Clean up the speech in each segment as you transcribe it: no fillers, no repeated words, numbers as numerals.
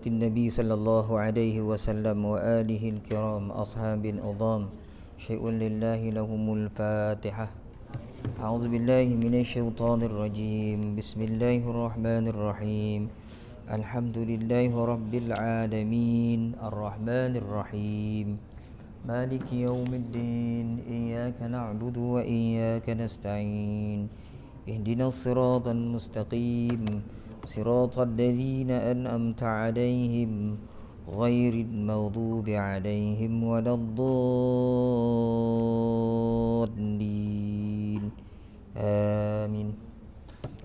النبي صلى الله عليه وسلم وآله الكرام أصحاب الأضام شيء لله لهم الفاتحة. أعوذ بالله من الشيطان الرجيم. بسم الله الرحمن الرحيم. الحمد لله رب العالمين الرحمن الرحيم مالك يوم الدين إياك نعبد وإياك نستعين اهدنا الصراط المستقيم صراط الذين أنعمت عليهم غير المغضوب عليهم ولا الضالين آمين.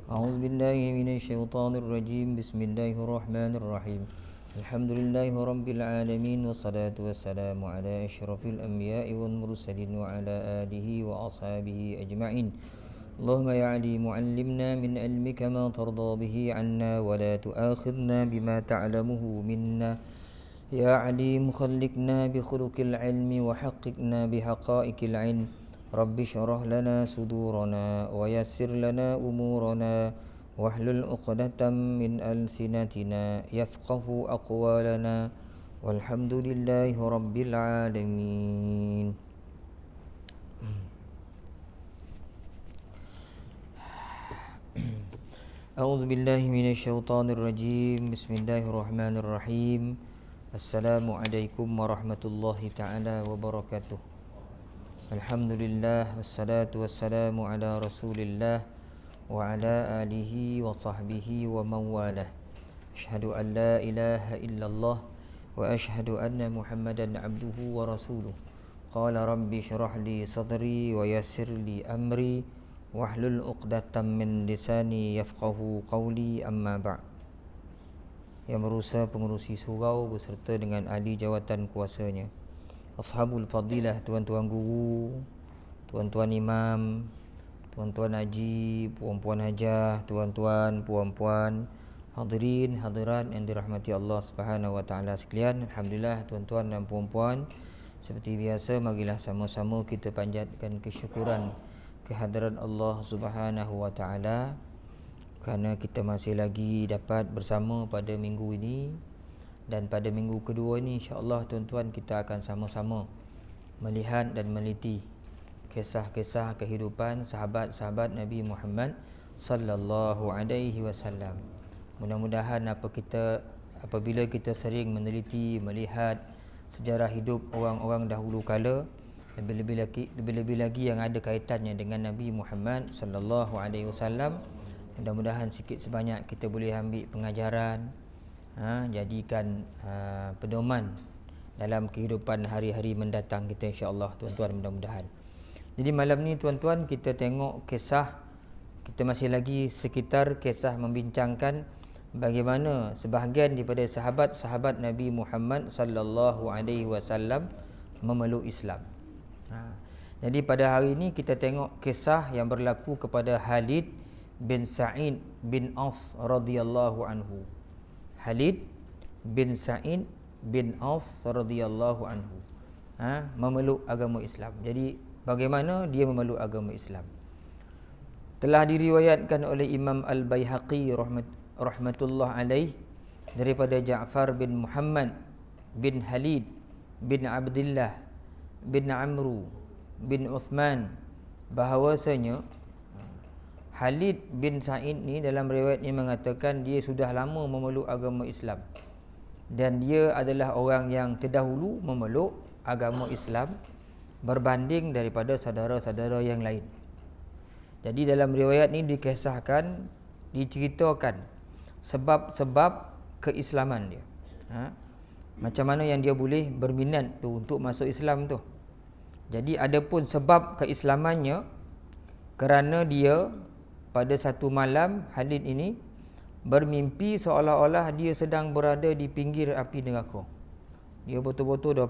أعوذ بالله من الشيطان الرجيم. بسم الله الرحمن الرحيم. الحمد لله رب العالمين والصلاة والسلام على أشرف الأنبياء والمرسلين وعلى آله وأصحابه أجمعين. اللهم يا عليم علمنا من علمك ما ترضى به عنا ولا تؤاخذنا بما تعلمه منا. يا عليم خلقنا بخلق العلم وحققنا بحقائق العلم. رب اشرح لنا صدورنا ويسر لنا أمورنا واحلل عقدة من ألسنتنا يفقه أقوالنا والحمد لله رب العالمين. أعوذ بالله من الشيطان الرجيم. بسم الله الرحمن الرحيم. السلام عليكم ورحمة الله تعالى وبركاته. الحمد لله والصلاة والسلام على رسول الله وعلى آله وصحبه ومن والاه. أشهد أن لا إله إلا الله وأشهد أن محمدا عبده ورسوله. قال رب اشرح لي صدري ويسر لي أمري wahlul uqdatam min lisani yafqahu qawli, amma ba'. Yang berusaha pengurusi surau beserta dengan ahli jawatan kuasanya, ashabul fadilah, tuan-tuan guru, tuan-tuan imam, tuan-tuan haji, puan-puan hajah, tuan-tuan, puan-puan, hadirin hadirat yang dirahmati Allah Subhanahu wa taala sekalian. Alhamdulillah, tuan-tuan dan puan-puan, seperti biasa marilah sama-sama kita panjatkan kesyukuran kehadiran Allah Subhanahu wa taala kerana kita masih lagi dapat bersama pada minggu ini, dan pada minggu kedua ini insya-Allah tuan-tuan kita akan sama-sama melihat dan meneliti kisah-kisah kehidupan sahabat-sahabat Nabi Muhammad sallallahu alaihi wasallam. Mudah-mudahan apabila kita sering meneliti, melihat sejarah hidup orang-orang dahulu kala, lebih-lebih lagi yang ada kaitannya dengan Nabi Muhammad sallallahu alaihi wasallam, mudah-mudahan sikit sebanyak kita boleh ambil pengajaran, jadikan pedoman dalam kehidupan hari-hari mendatang kita insya-Allah tuan-tuan, mudah-mudahan. Jadi malam ni tuan-tuan kita tengok kisah, kita masih lagi sekitar kisah membincangkan bagaimana sebahagian daripada sahabat-sahabat Nabi Muhammad sallallahu alaihi wasallam memeluk Islam. Jadi pada hari ini kita tengok kisah yang berlaku kepada Khalid bin Sa'id bin As radhiyallahu anhu. Khalid bin Sa'id bin As radhiyallahu anhu memeluk agama Islam. Jadi bagaimana dia memeluk agama Islam? Telah diriwayatkan oleh Imam Al-Baihaqi rahmatullah alaih daripada Ja'far bin Muhammad bin Khalid bin Abdullah bin Amru bin Uthman bahawasanya Khalid bin Sa'id ni dalam riwayat ni mengatakan dia sudah lama memeluk agama Islam dan dia adalah orang yang terdahulu memeluk agama Islam berbanding daripada saudara-saudara yang lain. Jadi dalam riwayat ni dikisahkan, diceritakan sebab-sebab keislaman dia. Macam mana yang dia boleh berminat tu untuk masuk Islam tu. Jadi ada pun sebab keislamannya kerana dia pada satu malam Khalid ini bermimpi seolah-olah dia sedang berada di pinggir api neraka. Dia betul-betul dah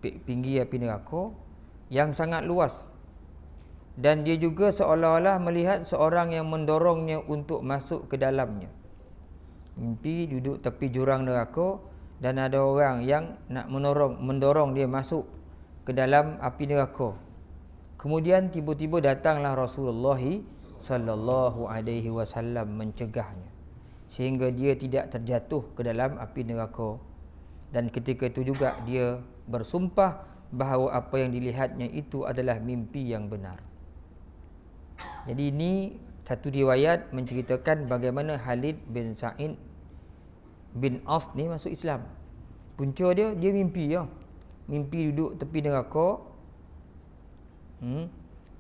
pinggir api neraka yang sangat luas. Dan dia juga seolah-olah melihat seorang yang mendorongnya untuk masuk ke dalamnya. Mimpi duduk tepi jurang neraka dan ada orang yang nak mendorong dia masuk ke dalam api neraka. Kemudian tiba-tiba datanglah Rasulullah sallallahu alaihi wasallam mencegahnya. sehingga dia tidak terjatuh ke dalam api neraka. Dan ketika itu juga dia bersumpah bahawa apa yang dilihatnya itu adalah mimpi yang benar. Jadi ini satu riwayat menceritakan bagaimana Khalid bin Sa'id bin As ni masuk Islam. Punca dia mimpi ya. Mimpi duduk tepi neraka.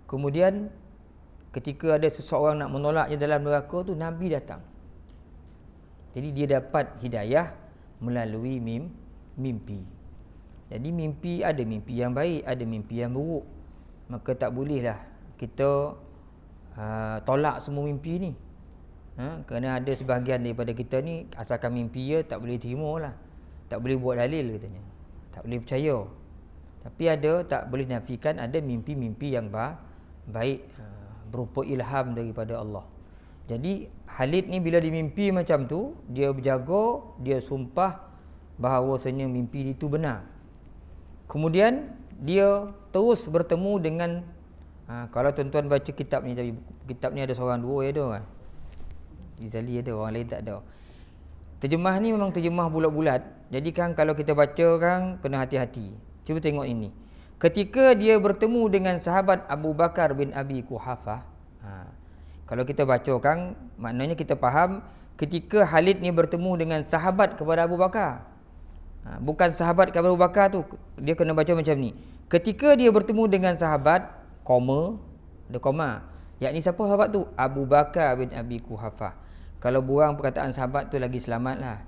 Kemudian ketika ada seseorang nak menolaknya dalam neraka tu, Nabi datang. Jadi dia dapat hidayah melalui mimpi. Jadi mimpi, ada mimpi yang baik, ada mimpi yang buruk. Maka tak bolehlah kita tolak semua mimpi ni. Kerana ada sebahagian daripada kita ni, asalkan mimpi ya tak boleh terima lah. Tak boleh buat dalil katanya. Tak boleh percaya. Tapi ada, tak boleh nafikan ada mimpi-mimpi yang baik, berupa ilham daripada Allah. Jadi Khalid ni bila dimimpi macam tu, dia berjaga, dia sumpah bahawasanya mimpi itu benar. Kemudian dia terus bertemu dengan kalau tuan-tuan baca kitab ni, tapi kitab ni ada seorang dua ya ada kan. Ghazali ada, orang lain tak ada. Terjemah ni memang terjemah bulat-bulat. Jadi kan kalau kita baca kan kena hati-hati. Cuba tengok ini. Ketika dia bertemu dengan sahabat Abu Bakar bin Abi Quhafah, kalau kita baca kan, maknanya kita faham ketika Khalid ni bertemu dengan sahabat kepada Abu Bakar. Bukan sahabat kepada Abu Bakar tu, dia kena baca macam ni. Ketika dia bertemu dengan sahabat, ada koma. Yakni siapa sahabat tu? Abu Bakar bin Abi Quhafah. Kalau buang perkataan sahabat tu lagi selamat lah.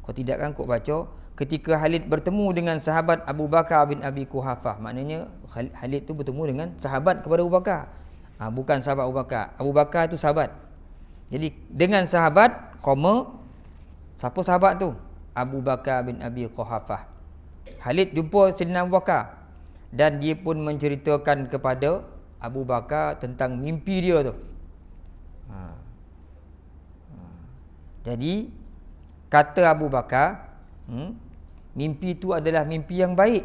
Kalau tidak kan kau baca ketika Khalid bertemu dengan sahabat Abu Bakar bin Abi Quhafah. Maknanya Khalid tu bertemu dengan sahabat kepada Abu Bakar. Bukan sahabat Abu Bakar. Abu Bakar tu sahabat. Jadi dengan sahabat, siapa sahabat tu? Abu Bakar bin Abi Quhafah. Khalid jumpa Sayyidina Abu Bakar dan dia pun menceritakan kepada Abu Bakar tentang mimpi dia tu. Jadi kata Abu Bakar, mimpi itu adalah mimpi yang baik.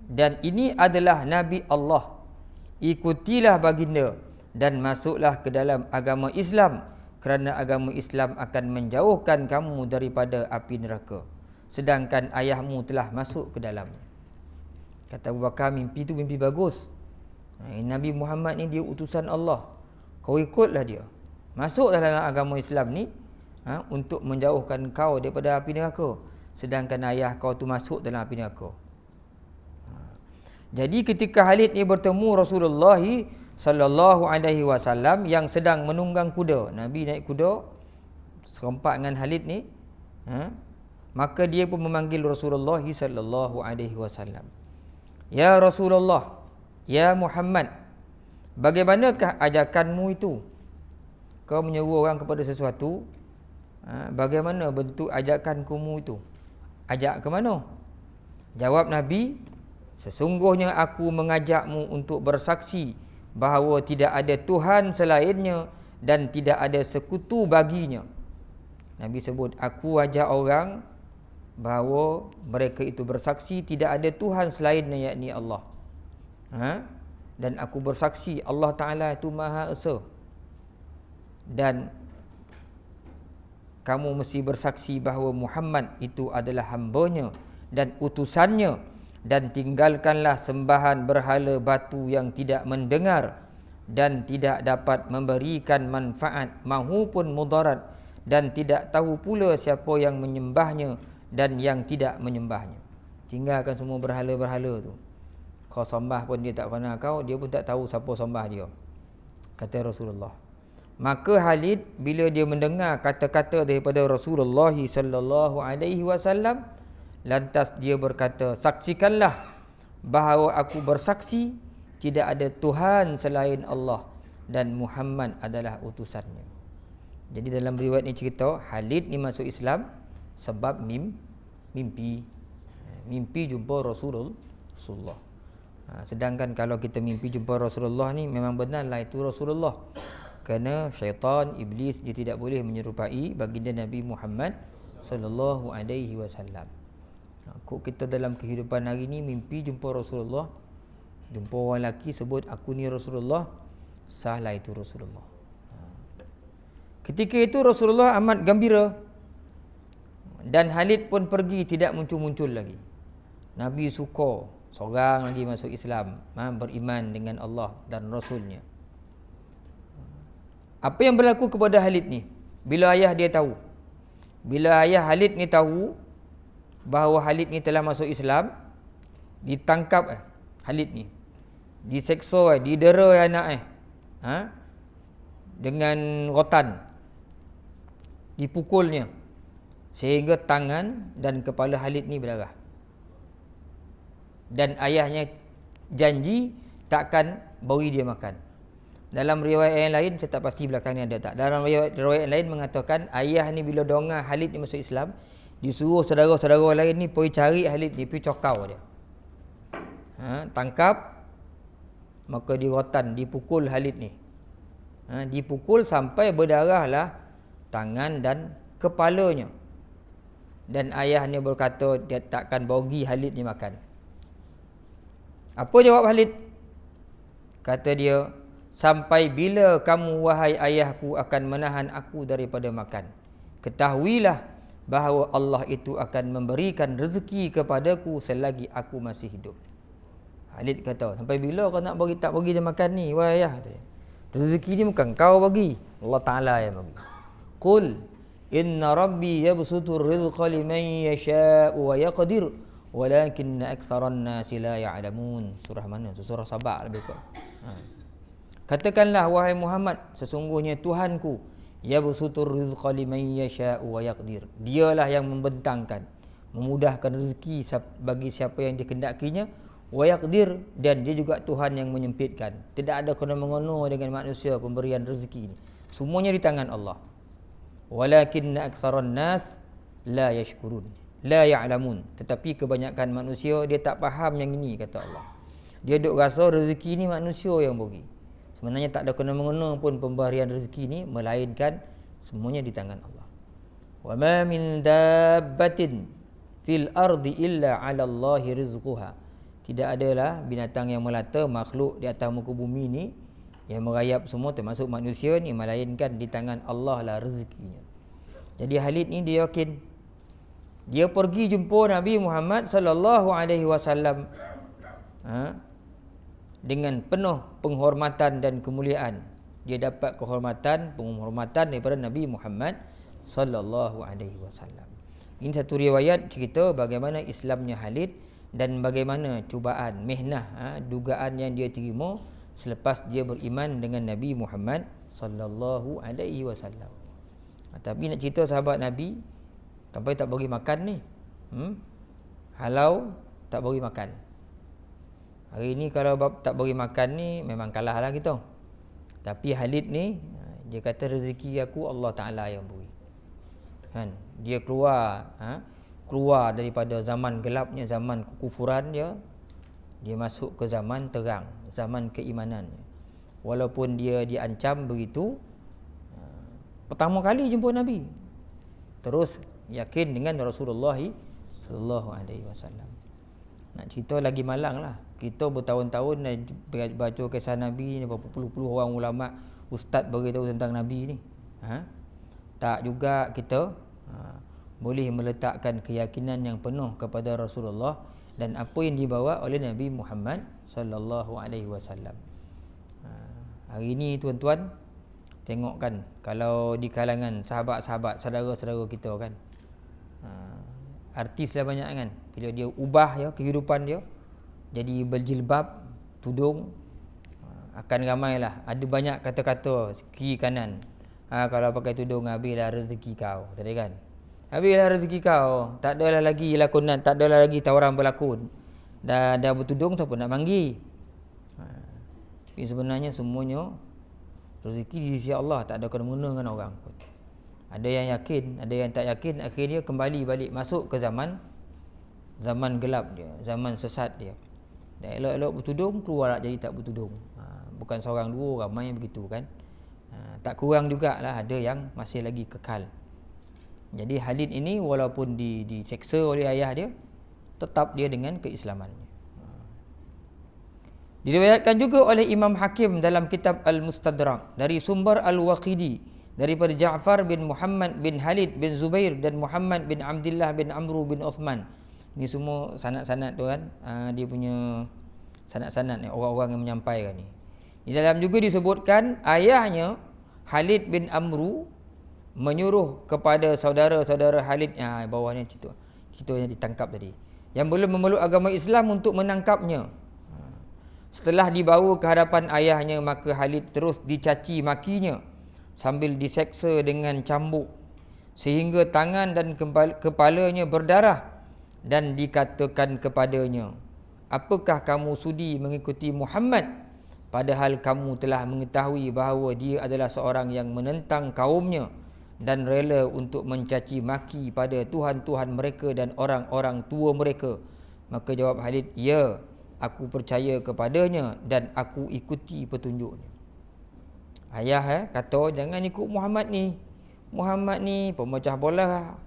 Dan ini adalah Nabi Allah. Ikutilah baginda dan masuklah ke dalam agama Islam, kerana agama Islam akan menjauhkan kamu daripada api neraka, sedangkan ayahmu telah masuk ke dalam. Kata Abu Bakar, mimpi itu mimpi bagus. Nabi Muhammad ni dia utusan Allah. Kau ikutlah dia. Masuklah dalam agama Islam ni untuk menjauhkan kau daripada api neraka, sedangkan ayah kau tu masuk dalam api neraka. Jadi ketika Khalid ni bertemu Rasulullah sallallahu alaihi wasallam yang sedang menunggang kuda, Nabi naik kuda serempak dengan Khalid ni, maka dia pun memanggil Rasulullah sallallahu alaihi wasallam. Ya Rasulullah, ya Muhammad, bagaimanakah ajakanmu itu? Kau menyeru orang kepada sesuatu, bagaimana bentuk ajakan kamu itu? Ajak ke mana? Jawab Nabi, sesungguhnya aku mengajakmu untuk bersaksi bahawa tidak ada Tuhan selainnya dan tidak ada sekutu baginya. Nabi sebut, aku ajak orang bahawa mereka itu bersaksi tidak ada Tuhan selainnya, yakni Allah. Dan aku bersaksi Allah Ta'ala itu Maha Esa. Dan kamu mesti bersaksi bahawa Muhammad itu adalah hambanya dan utusannya, dan tinggalkanlah sembahan berhala batu yang tidak mendengar dan tidak dapat memberikan manfaat maupun mudarat, dan tidak tahu pula siapa yang menyembahnya dan yang tidak menyembahnya. Tinggalkan semua berhala-berhala tu. Kau sembah pun dia tak kenal kau, dia pun tak tahu siapa sembah dia, kata Rasulullah. Maka Khalid bila dia mendengar kata-kata daripada Rasulullah sallallahu alaihi wasallam, lantas dia berkata, saksikanlah bahawa aku bersaksi tidak ada Tuhan selain Allah dan Muhammad adalah utusannya. Jadi dalam riwayat ni cerita Khalid ni masuk Islam sebab mimpi jumpa Rasulullah. Sedangkan kalau kita mimpi jumpa Rasulullah ni memang benarlah itu Rasulullah. Kerana syaitan, iblis, dia tidak boleh menyerupai baginda Nabi Muhammad sallallahu alaihi wasallam. Kok kita dalam kehidupan hari ni mimpi jumpa Rasulullah, jumpa orang lelaki sebut aku ni Rasulullah, sahlah itu Rasulullah. Ketika itu Rasulullah amat gembira dan Khalid pun pergi, tidak muncul-muncul lagi. Nabi suka seorang lagi masuk Islam, beriman dengan Allah dan Rasulnya. Apa yang berlaku kepada Khalid ni? Bila ayah dia tahu, bila ayah Khalid ni tahu bahawa Khalid ni telah masuk Islam, ditangkap Khalid ni, diseksa, didera anak dengan rotan, dipukulnya sehingga tangan dan kepala Khalid ni berdarah. Dan ayahnya janji takkan beri dia makan. Dalam riwayat yang lain, saya tak pasti belakang ni ada tak. Dalam riwayat yang lain mengatakan ayah ni bila dengar Khalid ni masuk Islam, disuruh saudara-saudara lain ni pergi cari Khalid ni, pergi cokau dia. Tangkap, maka dirotan, dipukul Khalid ni. Dipukul sampai berdarahlah tangan dan kepalanya. Dan ayahnya berkata dia takkan bagi Khalid ni makan. Apa jawab Khalid? Kata dia, sampai bila kamu wahai ayahku akan menahan aku daripada makan? Ketahuilah bahawa Allah itu akan memberikan rezeki kepadaku selagi aku masih hidup. Khalid kata, sampai bila kau nak bagi, tak bagi dia makan ni wahai ayah? Rezeki ni bukan kau bagi, Allah Ta'ala yang bagi. Qul inna rabbi yabsutur rizqa liman yasha'u wa yaqdir walakinna aktsaran nasi la ya'lamun. Surah mana? Surah Sabah lebih kurang. Katakanlah wahai Muhammad, sesungguhnya Tuhanku yabsutur rizqa liman yasha'u wa yaqdir. Dialah yang membentangkan, memudahkan rezeki bagi siapa yang dikehendakinya, wa yaqdir, dan dia juga Tuhan yang menyempitkan. Tidak ada kena-mengena dengan manusia pemberian rezeki ini. Semuanya di tangan Allah. Walakinna aktsaran nas la yashkurun, la ya'lamun. Tetapi kebanyakan manusia dia tak faham yang ini, kata Allah. Dia duk rasa rezeki ni manusia yang bagi. Sebenarnya tak ada kena-mengena pun pemberian rezeki ni, melainkan semuanya di tangan Allah. Wa ma min dabbatin fil ardi illa 'ala Allahi rizquha. Tidak adalah binatang yang melata, makhluk di atas muka bumi ni yang merayap semua termasuk manusia ni, melainkan di tangan Allah lah rezekinya. Jadi Khalid ni dia yakin. Dia pergi jumpa Nabi Muhammad sallallahu alaihi wasallam dengan penuh penghormatan dan kemuliaan. Dia dapat penghormatan daripada Nabi Muhammad sallallahu alaihi wasallam. Ini satu riwayat cerita bagaimana Islamnya Khalid dan bagaimana cubaan, mihnah, dugaan yang dia terima selepas dia beriman dengan Nabi Muhammad sallallahu alaihi wasallam. Tapi nak cerita sahabat Nabi sampai tak bagi makan ni. Halau tak bagi makan. Hari ni kalau tak bagi makan ni memang kalahlah kita. Tapi Khalid ni dia kata rezeki aku Allah Taala yang beri. Kan? Dia keluar daripada zaman gelapnya, zaman kekufuran dia masuk ke zaman terang, zaman keimanan. Walaupun dia diancam begitu, pertama kali jumpa Nabi, terus yakin dengan Rasulullah sallallahu alaihi wasallam. Nak cerita lagi malang lah. Kita bertahun-tahun baca kisah Nabi ni, berapa puluh-puluh orang ulama, ustaz beritahu tentang Nabi ni. Tak juga kita boleh meletakkan keyakinan yang penuh kepada Rasulullah dan apa yang dibawa oleh Nabi Muhammad sallallahu alaihi wasallam. Hari ini tuan-tuan tengok kan, kalau di kalangan sahabat-sahabat, saudara-saudara kita kan, artis lah banyak kan, bila dia ubah kehidupan dia jadi berjilbab, tudung, akan ramailah ada banyak kata-kata kiri kanan. Kalau pakai tudung habislah rezeki kau, tadi kan. Habislah rezeki kau, tak adalah lagi lakonan, tak adalah lagi tawaran berlakon. Dah bertudung, siapa nak panggil? Tapi sebenarnya semuanya rezeki di sisi Allah, tak ada kena-mengena dengan orang pun. Ada yang yakin, ada yang tak yakin, akhirnya kembali balik masuk ke zaman gelap dia, zaman sesat dia. Dan elok-elok bertudung, keluar jadi tak bertudung. Bukan seorang dua, ramai yang begitu kan. Tak kurang jugalah ada yang masih lagi kekal. Jadi Khalid ini walaupun diseksa oleh ayah dia, tetap dia dengan keislamannya. Diriwayatkan juga oleh Imam Hakim dalam kitab Al-Mustadrak dari sumber Al-Waqidi daripada Ja'far bin Muhammad bin Halid bin Zubair dan Muhammad bin Abdullah bin Amru bin Uthman. Ini semua sanad-sanad tu kan, dia punya sanad-sanad ni, orang-orang yang menyampaikan ni. Di dalam juga disebutkan ayahnya Halid bin Amru menyuruh kepada saudara-saudara Halid, bawahnya cerita yang ditangkap tadi, yang belum memeluk agama Islam untuk menangkapnya. Setelah dibawa ke hadapan ayahnya, maka Halid terus dicaci makinya sambil diseksa dengan cambuk sehingga tangan dan kepalanya berdarah, dan dikatakan kepadanya, apakah kamu sudi mengikuti Muhammad padahal kamu telah mengetahui bahawa dia adalah seorang yang menentang kaumnya dan rela untuk mencaci maki pada tuhan-tuhan mereka dan orang-orang tua mereka? Maka jawab Halid, ya, aku percaya kepadanya dan aku ikuti petunjuknya. Ayah kata, jangan ikut Muhammad ni. Muhammad ni pemecah bola,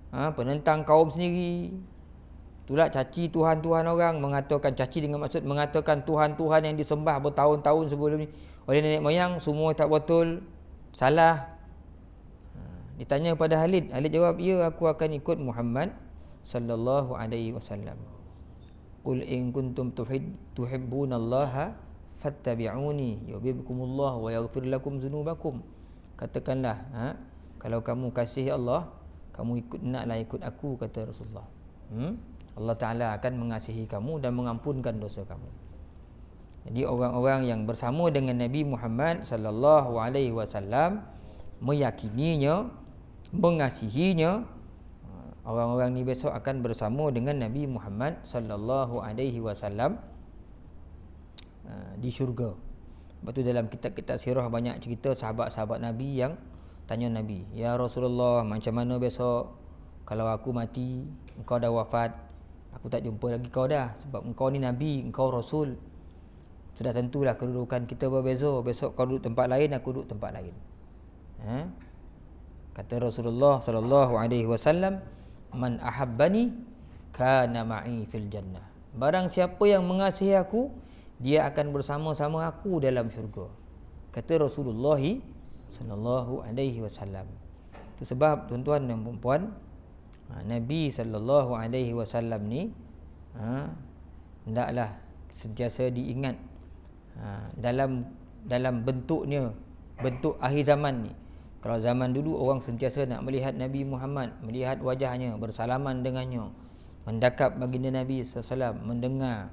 penentang kaum sendiri. Itulah caci Tuhan-Tuhan orang, mengatakan caci dengan maksud mengatakan Tuhan-Tuhan yang disembah bertahun-tahun sebelum ni oleh nenek moyang semua tak betul, salah. Ditanya pada Halid, Halid jawab, ya, aku akan ikut Muhammad sallallahu alaihi wasallam. Qul in kuntum tuhibbunallaha fattabi'uni yuhibbukumullah wa yaghfir lakum dzunubakum. Katakanlah, kalau kamu kasih Allah, kamu naklah ikut aku, kata Rasulullah. Allah Ta'ala akan mengasihi kamu dan mengampunkan dosa kamu. Jadi orang-orang yang bersama dengan Nabi Muhammad sallallahu alaihi wasallam meyakininya, mengasihinya, orang-orang ni besok akan bersama dengan Nabi Muhammad sallallahu alaihi wasallam di syurga. Sebab tu dalam kitab-kitab sirah banyak cerita sahabat-sahabat Nabi yang tanya Nabi, ya Rasulullah, macam mana besok kalau aku mati, engkau dah wafat, aku tak jumpa lagi kau dah, sebab engkau ni Nabi, engkau Rasul. Sudah tentulah kedudukan kita berbeza, besok kau duduk tempat lain, aku duduk tempat lain. Kata Rasulullah sallallahu alaihi wasallam, man ahabbani kana ma'i fil jannah. Barang siapa yang mengasihi aku, dia akan bersama-sama aku dalam syurga. Kata Rasulullah sallallahu alaihi wasallam. Itu sebab tuan-tuan dan puan-puan, Nabi sallallahu alaihi wasallam ni hendaklah sentiasa diingat dalam bentuknya, bentuk akhir zaman ni. Kalau zaman dulu orang sentiasa nak melihat Nabi Muhammad, melihat wajahnya, bersalaman dengannya, mendakap baginda Nabi SAW, mendengar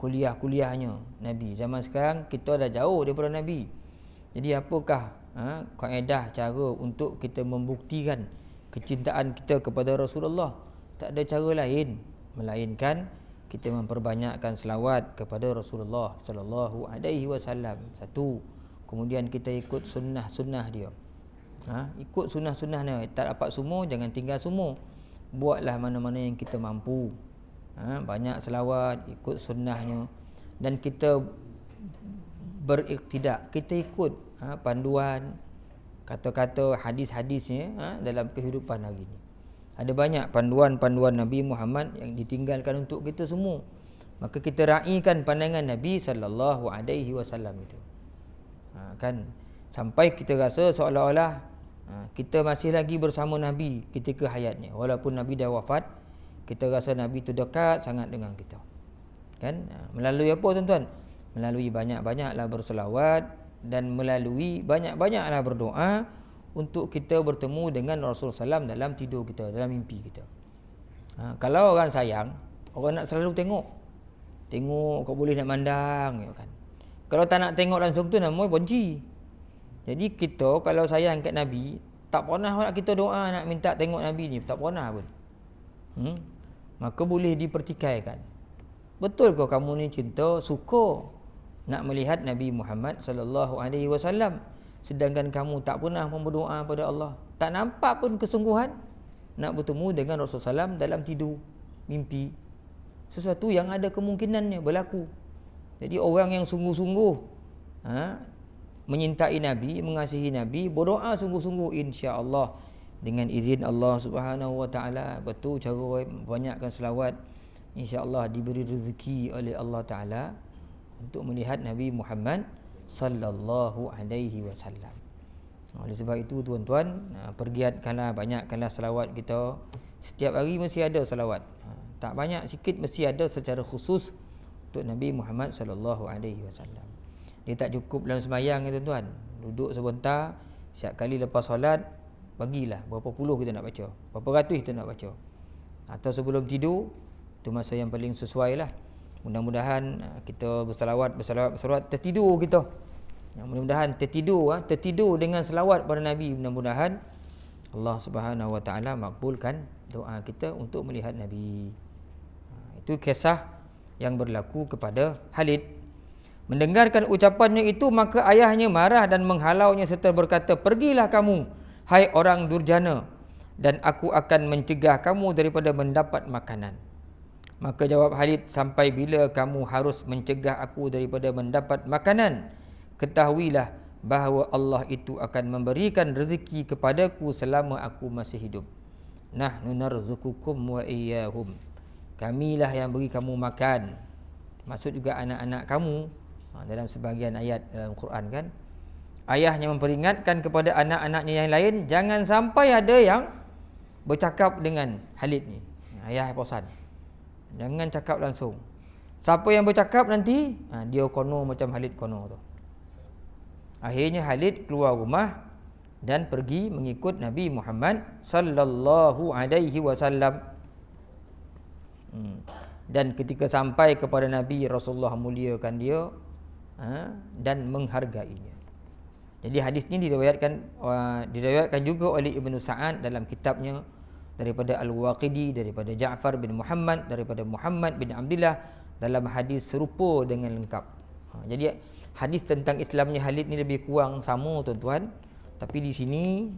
kuliah-kuliahnya Nabi. Zaman sekarang kita dah jauh daripada Nabi. Jadi apakah kaedah cara untuk kita membuktikan kecintaan kita kepada Rasulullah? Tak ada cara lain melainkan kita memperbanyakkan selawat kepada Rasulullah sallallahu alaihi wasallam. Satu. Kemudian kita ikut sunnah-sunnah dia. Ikut sunnah-sunnah dia. Tak dapat semua, jangan tinggal semua. Buatlah mana-mana yang kita mampu. Banyak selawat, ikut sunnahnya. Dan kita beriktidak. Kita ikut panduan, kata-kata, hadis-hadisnya dalam kehidupan hari ini. Ada banyak panduan-panduan Nabi Muhammad yang ditinggalkan untuk kita semua. Maka kita raikan pandangan Nabi sallallahu alaihi wasallam itu. Kan sampai kita rasa seolah-olah kita masih lagi bersama Nabi ketika hayatnya, walaupun Nabi dah wafat. Kita rasa Nabi tu dekat sangat dengan kita. Kan melalui apa tuan-tuan? Melalui banyak-banyaklah berselawat dan melalui banyak-banyaklah berdoa untuk kita bertemu dengan Rasulullah SAW dalam tidur kita, dalam mimpi kita. Kalau orang sayang, orang nak selalu tengok kau boleh nak mandang, ya kan. Kalau tak nak tengok langsung tu namanya benci. Jadi kita kalau sayang kat Nabi, tak pernah nak kita doa nak minta tengok Nabi ni, tak pernah pun. Maka boleh dipertikaikan. Betul ke kamu ni cinta, suka nak melihat Nabi Muhammad sallallahu alaihi wasallam, sedangkan kamu tak pernah berdoa pada Allah, tak nampak pun kesungguhan nak bertemu dengan Rasulullah SAW dalam tidur, mimpi. Sesuatu yang ada kemungkinannya berlaku. Jadi orang yang sungguh-sungguh menyintai Nabi, mengasihi Nabi, berdoa sungguh-sungguh, insya-Allah dengan izin Allah Subhanahu wa taala, betul cara banyakkan selawat, insya-Allah diberi rezeki oleh Allah Taala untuk melihat Nabi Muhammad sallallahu alaihi wasallam. Oleh sebab itu tuan-tuan, pergiatkanlah, banyakkanlah selawat kita. Setiap hari mesti ada selawat. Tak banyak, sikit mesti ada secara khusus untuk Nabi Muhammad sallallahu alaihi wasallam. Dia tak cukup dalam sembahyang ni tuan-tuan. Duduk sebentar, setiap kali lepas solat, bagilah berapa puluh kita nak baca, berapa ratus kita nak baca. Atau sebelum tidur, itu masa yang paling sesuai lah. Mudah-mudahan kita bersalawat tertidur kita. Yang mudah-mudahan tertidur dengan selawat pada Nabi. Mudah-mudahan Allah Subhanahu Wa Taala makbulkan doa kita untuk melihat Nabi. Itu kisah yang berlaku kepada Khalid. Mendengarkan ucapannya itu, maka ayahnya marah dan menghalaunya serta berkata, "Pergilah kamu, hai orang durjana, dan aku akan mencegah kamu daripada mendapat makanan." Maka jawab Khalid, "Sampai bila kamu harus mencegah aku daripada mendapat makanan? Ketahuilah bahawa Allah itu akan memberikan rezeki kepadaku selama aku masih hidup. Nahnu narzuqukum wa iyyahum." Kamilah yang beri kamu makan. Maksud juga anak-anak kamu. Dalam sebahagian ayat dalam Quran kan. Ayahnya memperingatkan kepada anak-anaknya yang lain, jangan sampai ada yang bercakap dengan Khalid ni. Ayah pesan, jangan cakap langsung. Siapa yang bercakap nanti, dia kono macam Khalid kono tu. Akhirnya Khalid keluar rumah dan pergi mengikut Nabi Muhammad sallallahu alaihi wasallam. Dan ketika sampai kepada Nabi, Rasulullah muliakan dia dan menghargainya. Jadi hadis ini diriwayatkan juga oleh Ibnu Sa'ad dalam kitabnya, daripada Al-Waqidi, daripada Ja'far bin Muhammad, daripada Muhammad bin Abdullah, dalam hadis serupa dengan lengkap. Jadi hadis tentang Islamnya Khalid ni lebih kurang sama tuan-tuan, tapi di sini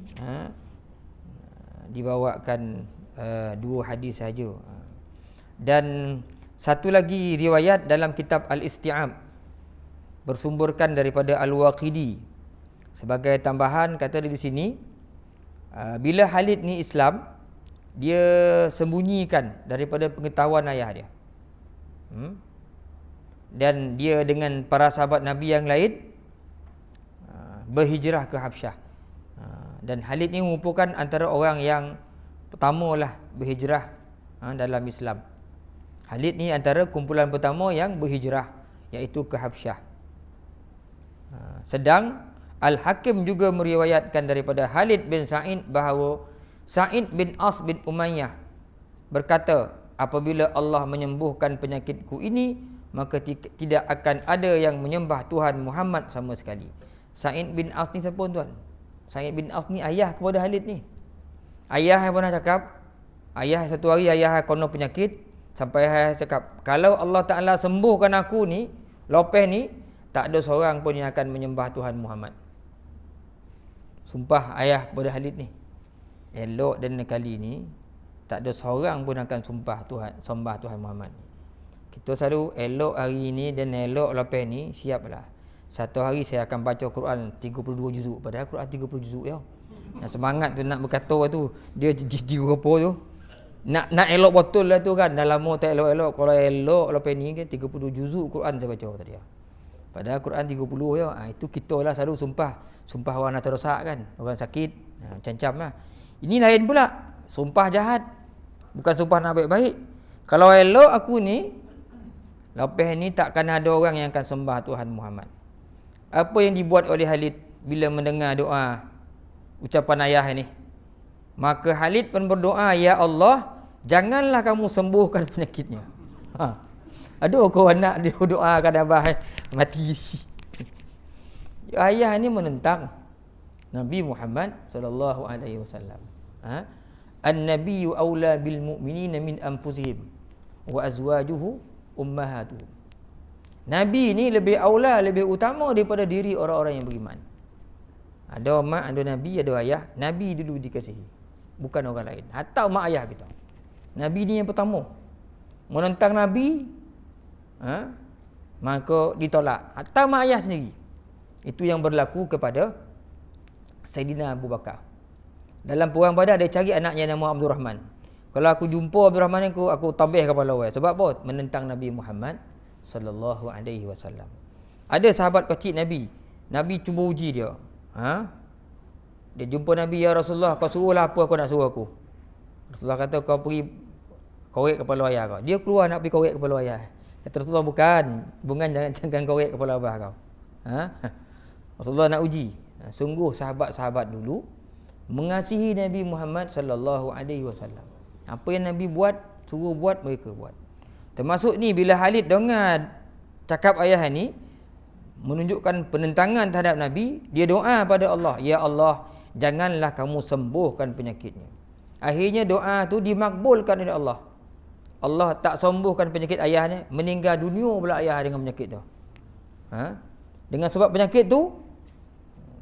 dibawakan dua hadis saja. Dan satu lagi riwayat dalam kitab Al-Isti'ab, bersumberkan daripada Al-Waqidi. Sebagai tambahan, kata dia di sini, bila Khalid ni Islam, dia sembunyikan daripada pengetahuan ayah dia. Dan dia dengan para sahabat Nabi yang lain berhijrah ke Habsyah. Dan Khalid ni merupakan antara orang yang pertamalah berhijrah dalam Islam. Khalid ni antara kumpulan pertama yang berhijrah, iaitu ke Habsyah. Sedang Al-Hakim juga meriwayatkan daripada Khalid bin Sa'id bahawa Sa'id bin As bin Umayyah berkata, apabila Allah menyembuhkan penyakitku ini, maka tidak akan ada yang menyembah Tuhan Muhammad sama sekali. Sa'id bin As ni siapa tuan? Sa'id bin As ni ayah kepada Khalid ni. Ayah yang pernah cakap, satu hari ayah kono penyakit, sampai ayah cakap, kalau Allah Ta'ala sembuhkan aku ni, lepas ni, tak ada seorang pun yang akan menyembah Tuhan Muhammad. Sumpah ayah kepada Khalid ni. Elok dan kali ni, tak ada seorang pun akan sembah Tuhan Muhammad. Kita selalu elok hari ni dan elok lepas ni, siaplah. Satu hari saya akan baca Quran 32 juzuk. Padahal Quran 30 juzuk ya. Yang semangat tu nak berkata tu, dia jadi apa tu. Nak elok betul lah tu kan. Dah lama tak elok-elok. Kalau elok lepas ni kan 30 juzuk Quran saya baca tadi. Padahal Quran 30 ya. Itu kita lah selalu sumpah orang nak terrosak kan. Orang sakit, cancam lah. Ini lain pula. Sumpah jahat. Bukan sumpah nak baik-baik. Kalau elok aku ni, lepas ni takkan ada orang yang akan sembah Tuhan Muhammad. Apa yang dibuat oleh Khalid bila mendengar doa ucapan ayah ni? Maka Khalid pun berdoa, ya Allah, janganlah kamu sembuhkan penyakitnya. Aduh, kau anak dia doakan abah mati. Ayah ni menentang Nabi Muhammad sallallahu alaihi wasallam. An-nabiyyu aula bil mu'minina min anfusihim wa azwajuhu ummahatuhum. Nabi ni lebih aula, lebih utama daripada diri orang-orang yang beriman. Ada mak, ada nabi, ada ayah. Nabi dulu dikasihi, bukan orang lain. Hatta mak ayah kita. Nabi ni yang pertama. Menentang Nabi, maka ditolak. Hatta mak ayah sendiri. Itu yang berlaku kepada Sayyidina Abu Bakar. Dalam perang Badar dia cari anaknya nama Abdul Rahman. Kalau aku jumpa Abdul Rahman ni, aku tabih kepala orang. Sebab apa? Menentang Nabi Muhammad sallallahu alaihi wasallam. Ada sahabat kecil Nabi. Nabi cuba uji dia. Dia jumpa Nabi, ya Rasulullah, kau suruhlah apa aku nak suruh aku. Rasulullah kata, kau pergi korek kepala ayah kau. Dia keluar nak pergi korek kepala ayah. Kata Rasulullah, bukan jangan korek kepala abah kau. Rasulullah nak uji. Sungguh sahabat-sahabat dulu mengasihi Nabi Muhammad sallallahu alaihi wasallam. Apa yang Nabi buat, suruh buat, mereka buat. Termasuk ni bila Khalid dengar cakap ayah ni menunjukkan penentangan terhadap Nabi, dia doa pada Allah, ya Allah, janganlah kamu sembuhkan penyakitnya. Akhirnya doa tu dimakbulkan oleh Allah. Allah tak sembuhkan penyakit ayahnya, meninggal dunia pula ayah dengan penyakit tu. Dengan sebab penyakit tu,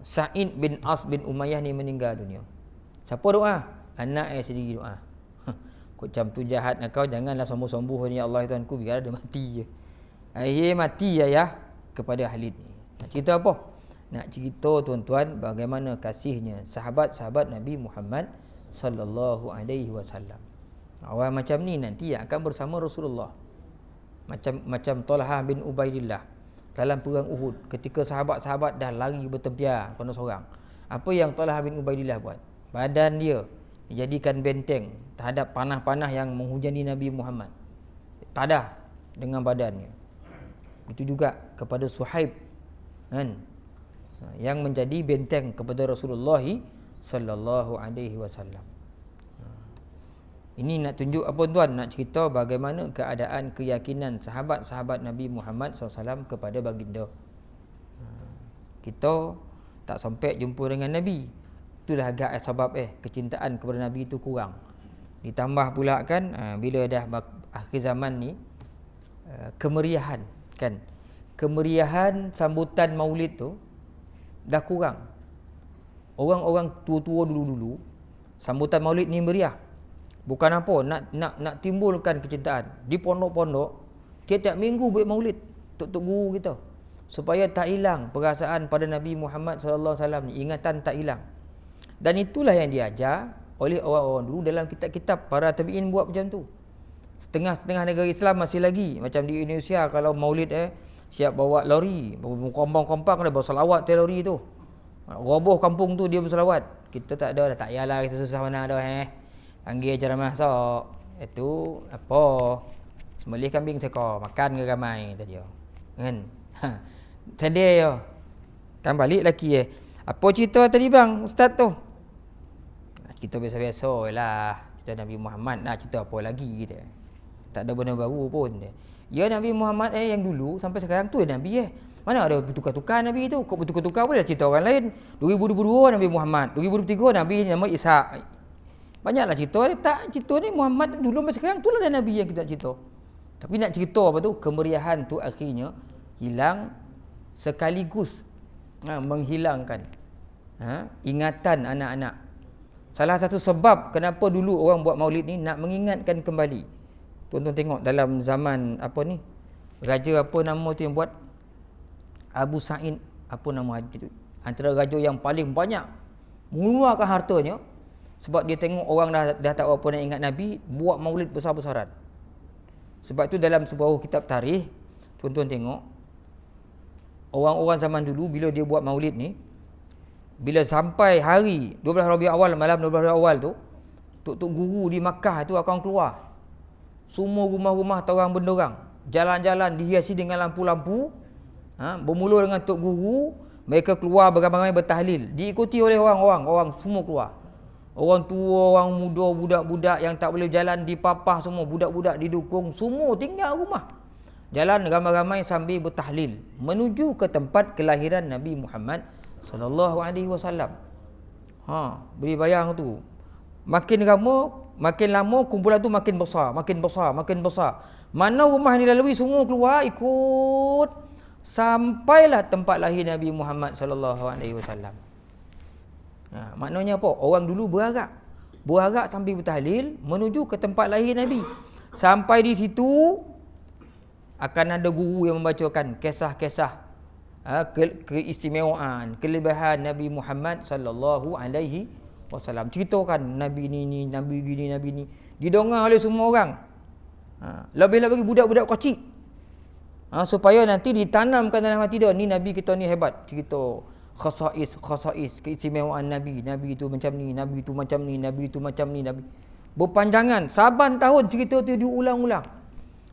Sa'id bin As bin Umayyah ni meninggal dunia. Siapa doa? Anak saya sendiri doa. Kau macam tu jahat nak kau, janganlah sembuh-sembuh ni, ya Allah Tuanku, biar dia mati je. Akhirnya mati ayah kepada Khalid ni. Nak cerita apa? Nak cerita tuan-tuan bagaimana kasihnya sahabat-sahabat Nabi Muhammad sallallahu alaihi wasallam. Orang macam ni nanti akan bersama Rasulullah. Macam Talhah bin Ubaidillah dalam perang Uhud, ketika sahabat-sahabat dah lari bertempiar kena seorang. Apa yang Talhah bin Ubaidillah buat? Badan dia dijadikan benteng terhadap panah-panah yang menghujani Nabi Muhammad. Tadah dengan badannya. Itu juga kepada Suhaib, kan, yang menjadi benteng kepada Rasulullah sallallahu alaihi wasallam. Ini nak tunjuk apa tuan? Nak cerita bagaimana keadaan keyakinan sahabat-sahabat Nabi Muhammad SAW kepada baginda. Kita tak sampai jumpa dengan Nabi, itulah agak sebab kecintaan kepada Nabi itu kurang. Ditambah pula kan, bila dah akhir zaman ni, kemeriahan kan, kemeriahan sambutan maulid tu dah kurang. Orang-orang tua-tua dulu-dulu sambutan maulid ni meriah. Bukan apa, nak timbulkan kecintaan. Di pondok-pondok tiap-tiap minggu buat maulid tok guru kita, supaya tak hilang perasaan pada Nabi Muhammad sallallahu alaihi wasallam ni, ingatan tak hilang. Dan itulah yang diajar oleh orang-orang dulu dalam kitab-kitab. Para tabi'in buat macam tu. Setengah-setengah negara Islam masih lagi. Macam di Indonesia kalau maulid siap bawa lori, kompang-kompang dah bersalawat te lori tu. Roboh kampung tu dia bersalawat. Kita tak ada dah, tak payahlah kita susah mana dah panggil ceramah sok. Itu apa? Sembelih kambing seekor, makan ke ramai tadi kan. Sedih yo. Kan balik lagi Apa cerita tadi bang ustaz tu? Kita biasa-biasa lah. Kita Nabi Muhammad nak cerita apa lagi kita. Tak ada benda baru pun. Ya Nabi Muhammad yang dulu sampai sekarang tu Nabi Mana ada bertukar-tukar Nabi tu? Kok bertukar-tukar boleh cerita orang lain. 2022 Nabi Muhammad, 2023 Nabi nama Isa. Banyaklah cerita. Tak cerita ni Muhammad dulu sampai sekarang itulah dah Nabi yang kita cerita. Tapi nak cerita apa tu? Kemeriahan tu akhirnya hilang sekaligus menghilangkan ingatan anak-anak. Salah satu sebab kenapa dulu orang buat maulid ni nak mengingatkan kembali. Tuan-tuan tengok dalam zaman apa ni? Raja apa nama tu yang buat? Abu Sa'id apa nama itu? Antara raja yang paling banyak mengeluarkan hartanya sebab dia tengok orang dah tak apa nak ingat Nabi, buat maulid besar-besaran. Sebab tu dalam sebuah kitab tarikh, tuan-tuan tengok orang-orang zaman dulu bila dia buat maulid ni, bila sampai hari 12 Rabiul Awal, malam 12 Rabiul Awal tu, tok-tok guru di Makkah tu akan keluar. Semua rumah-rumah orang bendorang, jalan-jalan dihiasi dengan lampu-lampu. Bermula dengan tok guru, mereka keluar beramai-ramai bertahlil, diikuti oleh orang semua keluar. Orang tua, orang muda, budak-budak yang tak boleh jalan dipapah semua, budak-budak didukung, semua tinggal rumah. Jalan ramai-ramai sambil bertahlil menuju ke tempat kelahiran Nabi Muhammad sallallahu alaihi wasallam. Beri bayang tu. Makin lama kumpulan tu makin besar. Mana rumah ni lalui semua keluar ikut sampailah tempat lahir Nabi Muhammad sallallahu alaihi wasallam. Maknanya apa? Orang dulu berharap sambil bertahlil menuju ke tempat lahir Nabi. Sampai di situ akan ada guru yang membacakan kisah-kisah keistimewaan, kelebihan Nabi Muhammad sallallahu alaihi wasallam. Ceritakan Nabi ni, Nabi gini, Nabi ni. Didengar oleh semua orang. Lebih-lebih budak-budak kecil. Supaya nanti ditanamkan dalam hati dia, ni Nabi kita ni hebat. Cerita khasais, keistimewaan Nabi. Nabi itu macam ni, Nabi itu macam ni, Nabi itu macam ni, Nabi. Berpanjangan, saban tahun cerita tu diulang-ulang.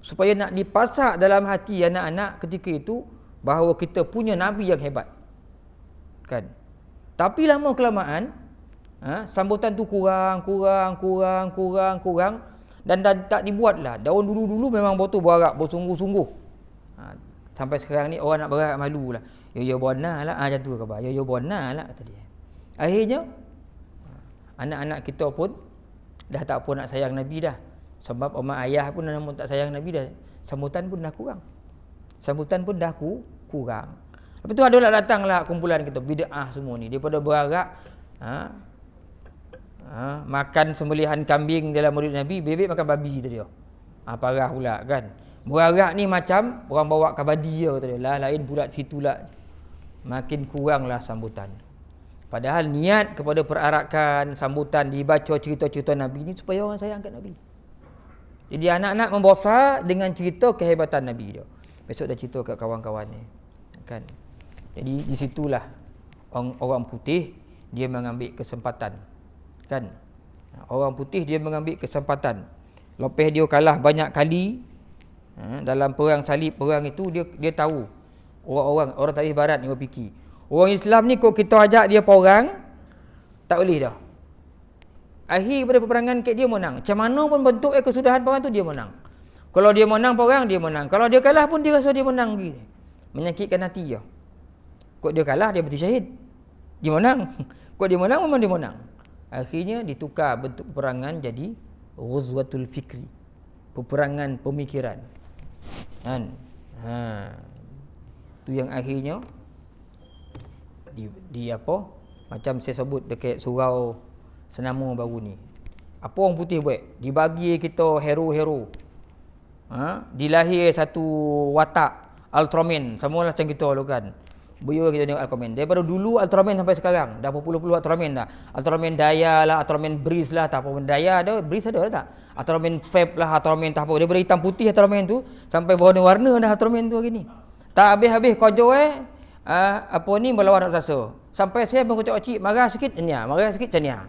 Supaya nak dipasak dalam hati anak-anak ketika itu bahawa kita punya Nabi yang hebat. Kan? Tapi lama kelamaan sambutan tu kurang dan tak dibuatlah. Daun dulu memang betul berharap bersungguh-sungguh. Sampai sekarang ni orang nak berharap malulah. Ya bona lah macam tu khabar. Ya bona lah kata dia. Akhirnya anak-anak kita pun dah tak apa nak sayang Nabi dah. Sebab mak ayah pun dah tak sayang Nabi dah. Sambutan pun dah kurang. Lepas tu adalah datanglah kumpulan kita bid'ah semua ni. Daripada berharap makan sembelihan kambing dalam Maulid Nabi, bebek makan babi tadi. Parah pula kan. Berharap ni macam orang bawa kabadi tadi. Lain pula situlah. Makin kuranglah sambutan. Padahal niat kepada perarakan sambutan dibaca cerita-cerita Nabi ni supaya orang sayang kat Nabi. Jadi anak-anak membesar dengan cerita kehebatan Nabi dia. Besok dah cerita kat kawan-kawan ni. Kan? Jadi di situlah orang putih dia mengambil kesempatan. Kan? Orang putih dia mengambil kesempatan. Lepas dia kalah banyak kali dalam perang salib, perang itu dia tahu. Orang tarikh barat ni berfikir. Orang Islam ni kok kita ajak dia perang tak boleh dah. Akhir pada peperangan dia menang. Macam mana pun bentuk kesudahan perang tu dia menang. Kalau dia menang perang dia menang. Kalau dia kalah pun dia rasa dia menang gitu. Menyakitkan hati dia. Kok dia kalah dia mati syahid. Dia menang. Kok dia menang memang dia menang. Akhirnya ditukar bentuk peperangan jadi ghuzwatul fikri. Peperangan pemikiran. Kan? Tu yang akhirnya di apa? Macam saya sebut dekat surau Senama baru ni. Apa orang putih buat? Dibagi kita hero-hero. Dilahir satu watak Ultraman. Semualah macam kita dulu kan. Beliau kita tengok Ultraman. Daripada dulu Ultraman sampai sekarang. Dah berpuluh-puluh Ultraman dah. Ultraman Daya lah, Ultraman Breeze lah. Tak apa Daya ada, Breeze ada tak? Ultraman Fab lah, Ultraman tak apa. Daripada hitam putih Ultraman tu sampai warna-warna dah Ultraman tu hari ni. Tak habis-habis kojo apa ni melawan raksasa. Sampai saya berkocok cik marah sikit tanya.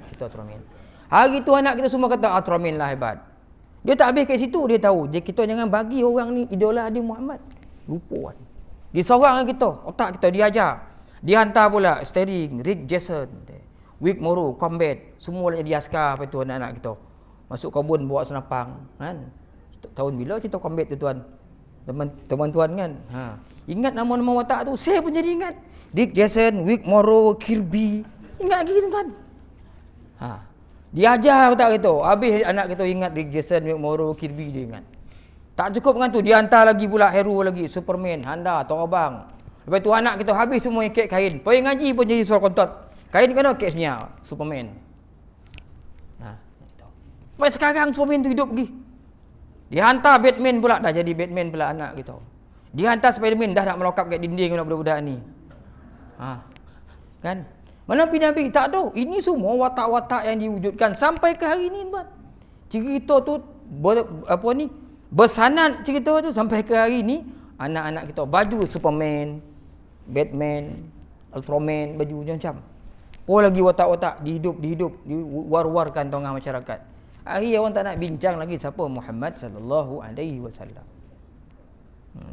Kita Ultraman. Hari tu anak kita semua kata Ultraman lah hebat. Dia tak habis kat situ, dia tahu kita jangan bagi orang ni idola dia Muhammad. Lupa kan. Disorang kita, otak kita diajar. Dihantar pula steering, Rick Jason, Wick Morrow, Combat, semua jadi askar apa tu anak-anak kita. Masuk kebun bawa senapang, kan? Tahun bila cerita Combat tu tuan? Teman-teman kan? Ingat nama-nama watak tu, saya pun jadi ingat. Dick Jason, Wick Morrow, Kirby. Ingat lagi tuan. Diajar watak kita. Habis anak kita ingat Dick Jason, Wick Morrow, Kirby dia ingat. Tak cukup dengan tu, dia hantar lagi pula hero lagi, Superman, Handa, Torabang. Lepas tu anak kita habis semua ikat kain. Pergi ngaji pun jadi suara kontot. Kain kena ikat senyap, Superman. Sampai sekarang Superman tu hidup lagi. Dia hantar Batman pula, dah jadi Batman pula anak kita. Dia hantar Spiderman, dah nak melokap kat dinding dengan budak-budak ni. Kan? Mana Nabi tak tahu. Ini semua watak-watak yang diwujudkan sampai ke hari ni tuan. Cerita tu bersanad cerita tu sampai ke hari ni anak-anak kita baju Superman, Batman, Ultraman, baju macam. Oh lagi watak-watak dihidup diwar-warkan tengah masyarakat. Akhir orang tak nak bincang lagi siapa Muhammad sallallahu alaihi wasallam.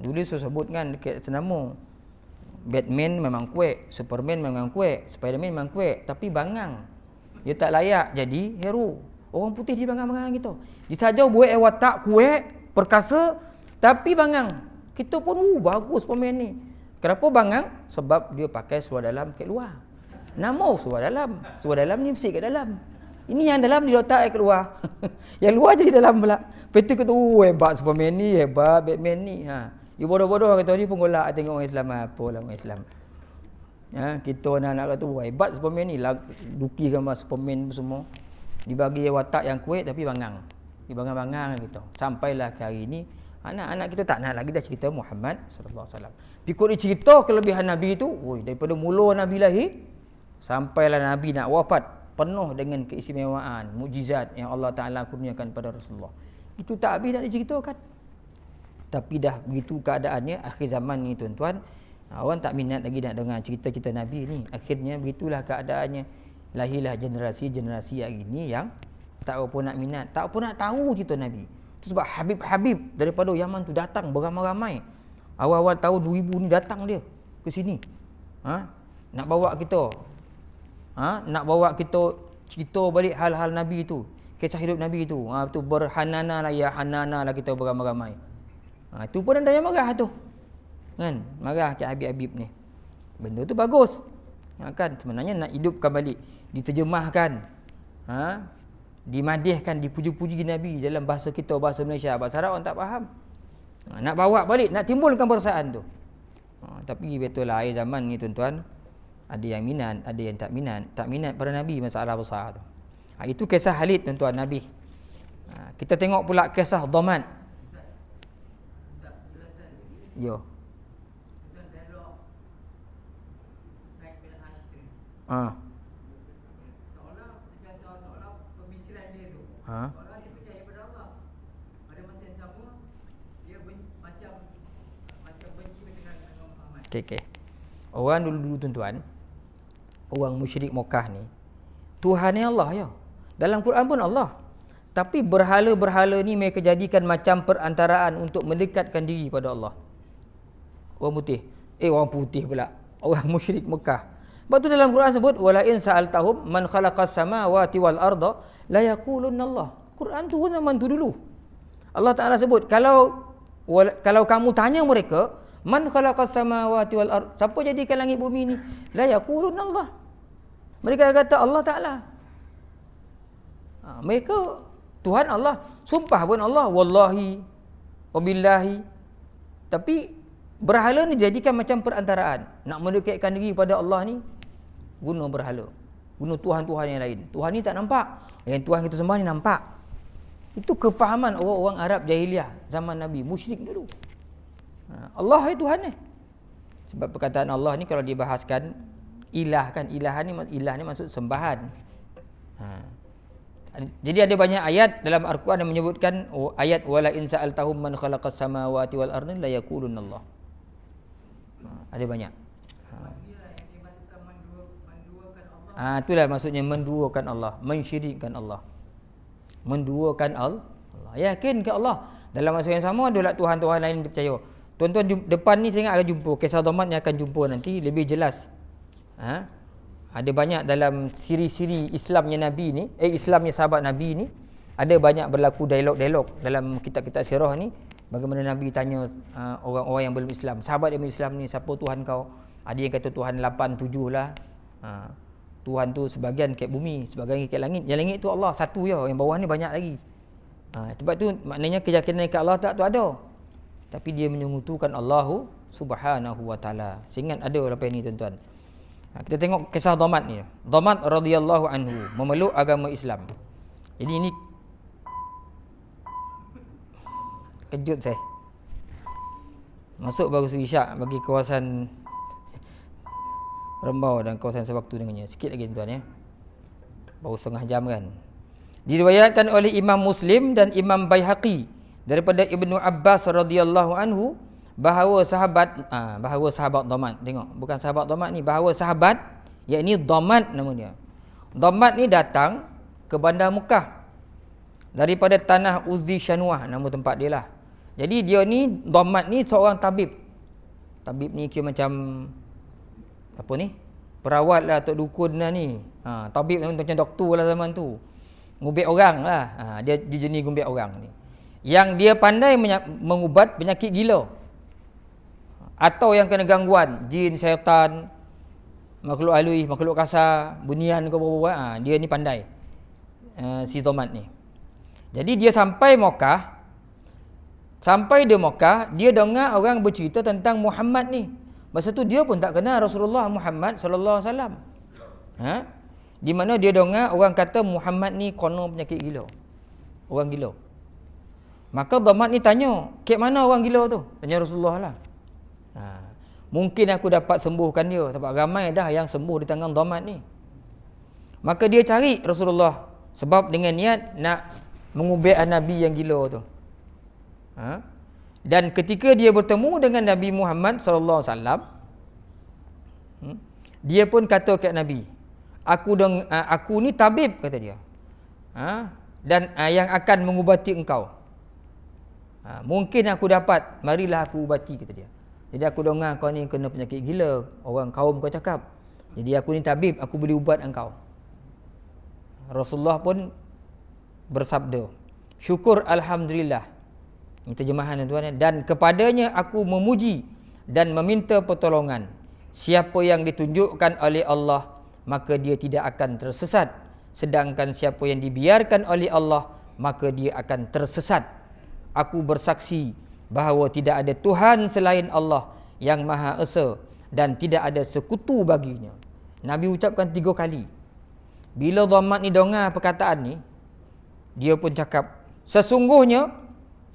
Dulu saya sebut kan dekat Senama. Batman memang kuat, Superman memang kuat, Spiderman memang kuat, tapi bangang. Dia tak layak jadi hero. Orang putih dia bangang-bangang gitu. Dia saja buat watak kuat, perkasa, tapi bangang. Kita pun bagus Superman ni. Kenapa bangang? Sebab dia pakai seluar dalam kat luar. Nama seluar dalam. Seluar dalam ni mesti kat dalam. Ini yang dalam dia letak kat luar. Yang luar jadi dalam pula. Lepas tu hebat Superman ni, hebat Batman ni. Dia bodoh-bodoh kata ni pun golak tengok orang Islam apalah orang Islam. Kita anak-anak kata hebat Superman ni, duki gambar Superman semua. Dibagi watak yang kuat tapi bangang. Dibangang-bangang gitu. Sampailah ke hari ni anak-anak kita tak nak lagi dah cerita Muhammad sallallahu alaihi wasallam. Pikir dia cerita kelebihan Nabi tu, daripada mula Nabi lahir sampailah Nabi nak wafat penuh dengan keistimewaan, mukjizat yang Allah Taala kurniakan pada Rasulullah. Itu tak habis nak diceritakan. Tapi dah begitu keadaannya akhir zaman ni tuan-tuan, Orang tak minat lagi nak dengar cerita-cerita Nabi ni. Akhirnya begitulah keadaannya. Lahirlah generasi-generasi hari ni yang tak apa nak minat, tak apa nak tahu cerita Nabi. Itu sebab Habib-Habib daripada Yaman tu datang beramai-ramai. Awal-awal tahun 2000 ni datang dia ke sini. Nak bawa kita. Nak bawa kita cerita balik hal-hal Nabi tu, kisah hidup Nabi tu. Tu berhanana lah, ya hanana lah kita beramai-ramai. Itu pun ada yang marah tu. Kan? Marah Cik Habib-Habib ni. Benda tu bagus. Kan sebenarnya nak hidupkan balik, diterjemahkan. Dimadihkan, dipuji-puji Nabi dalam bahasa kita, bahasa Malaysia. Bahasa Arab orang tak faham. Nak bawa balik, nak timbulkan perasaan tu. Tapi betul lah akhir zaman ni tuan-tuan, ada yang minat, ada yang tak minat. Tak minat pada Nabi, masalah besar tu. Itu kisah Khalid tuan-tuan Nabi. Kita tengok pula kisah Dhamad. Yo. Seolah pemikiran dia tu, seolah dia percaya pada Allah. Pada masa yang sama dia macam benci dengan Muhammad. Okey. Orang dulu tuan-tuan, orang musyrik Mekah ni, Tuhannya Allah ya. Dalam Quran pun Allah. Tapi berhala-berhala ni mereka jadikan macam perantaraan untuk mendekatkan diri pada Allah. Orang putih pula. Orang musyrik Mekah. Sebab tu dalam Quran sebut wala in sa'altahum man khalaqas samawati wal arda la yaqulunna Allah. Quran tu zaman tu dulu. Allah Taala sebut kalau kamu tanya mereka man khalaqas samawati wal arda, siapa jadikan langit bumi ni? La yaqulunna Allah. Mereka kata Allah Taala. Mereka Tuhan Allah, sumpah pun Allah wallahi wabillahi. Tapi berhala ni jadikan macam perantaraan. Nak mendekatkan diri pada Allah ni guna berhala, guna Tuhan-Tuhan yang lain. Tuhan ni tak nampak, yang Tuhan kita sembah ni nampak. Itu kefahaman orang-orang Arab jahiliah zaman Nabi, musyrik dulu. Allah itu Tuhan ni. Sebab perkataan Allah ni kalau dibahaskan ilah kan, ilah ni maksud sembahan. Jadi ada banyak ayat dalam Al-Quran yang menyebutkan ayat wala in sa'altahum man khalaqas samawati wal ardi la yaqulunna Allah. Ada banyak. Itulah maksudnya menduakan Allah, mensyirikkan Allah. Menduakan Allah. Yakin ke Allah. Dalam masa yang sama ada Tuhan-Tuhan lain dipercaya. Tuan-tuan depan ni saya ingat akan jumpa kisah Dhamad yang akan jumpa nanti lebih jelas. Ada banyak dalam siri-siri Islamnya Nabi ni, Islamnya sahabat Nabi ni, ada banyak berlaku dialog-dialog dalam kitab-kitab sirah ni. Bagaimana Nabi tanya orang-orang yang belum Islam, sahabat yang belum Islam ni, siapa Tuhan kau? Ada yang kata Tuhan 8, 7 lah. Tuhan tu sebahagian kat bumi, sebahagian kat langit. Yang langit tu Allah satu je, yang bawah ni banyak lagi. Sebab tu maknanya keyakinan kat Allah tak tu ada. Tapi dia menyekutukan Allah Subhanahu wa taala. Seingat ada lepas ni tuan-tuan. Kita tengok kisah Dhamad ni. Dhamad radhiyallahu anhu memeluk agama Islam. Jadi ini kejut saya. Masuk baru isyak bagi kawasan Rembau dan kawasan sewaktu dengannya. Sikit lagi tuan ya. Baru setengah jam kan. Diriwayatkan oleh Imam Muslim dan Imam Baihaqi daripada Ibnu Abbas radhiyallahu anhu bahawa sahabat Dhamad, tengok bukan sahabat Dhamad ni, bahawa sahabat yakni Dhamad namanya. Dhamad ni datang ke bandar Mekah daripada tanah Uzdi Syanuah, nama tempat dia lah. Jadi dia ni Dhamad ni seorang tabib. Tabib ni kira macam apa ni? Perawat lah atau dukun lah ni. Tabib macam doktor lah zaman tu. Ngubek orang lah. Dia jenis ngubek orang ni. Yang dia pandai mengubat penyakit gila. Atau yang kena gangguan, jin, syaitan, makhluk halus, makhluk kasar, bunian ke apa-apa. Dia ni pandai. Si Dhamad ni. Jadi dia sampai Mekah. Sampai di Mekah, dia dengar orang bercerita tentang Muhammad ni. Masa tu dia pun tak kenal Rasulullah Muhammad sallallahu alaihi wasallam. Di mana dia dengar orang kata Muhammad ni konon penyakit gila. Orang gila. Maka Dhamad ni tanya, "Kat mana orang gila tu?" Tanya Rasulullah lah. Mungkin aku dapat sembuhkan dia sebab ramai dah yang sembuh di tangan Dhamad ni. Maka dia cari Rasulullah sebab dengan niat nak mengubek Nabi yang gila tu. Dan ketika dia bertemu dengan Nabi Muhammad sallallahu alaihi wasallam, Dia pun kata kat Nabi, aku ni tabib, kata dia. Dan yang akan mengubati engkau. Mungkin aku dapat, marilah aku ubati, kata dia. Jadi aku dengar kau ni kena penyakit gila, orang kaum kau cakap. Jadi aku ni tabib, aku boleh ubat engkau. Rasulullah pun bersabda, syukur alhamdulillah. Ini terjemahan tuan-tuan. Dan kepadanya aku memuji dan meminta pertolongan. Siapa yang ditunjukkan oleh Allah, maka dia tidak akan tersesat. Sedangkan siapa yang dibiarkan oleh Allah, maka dia akan tersesat. Aku bersaksi bahawa tidak ada Tuhan selain Allah yang Maha Esa dan tidak ada sekutu baginya. Nabi ucapkan 3 kali. Bila Dhammat ni dengar perkataan ni, dia pun cakap, sesungguhnya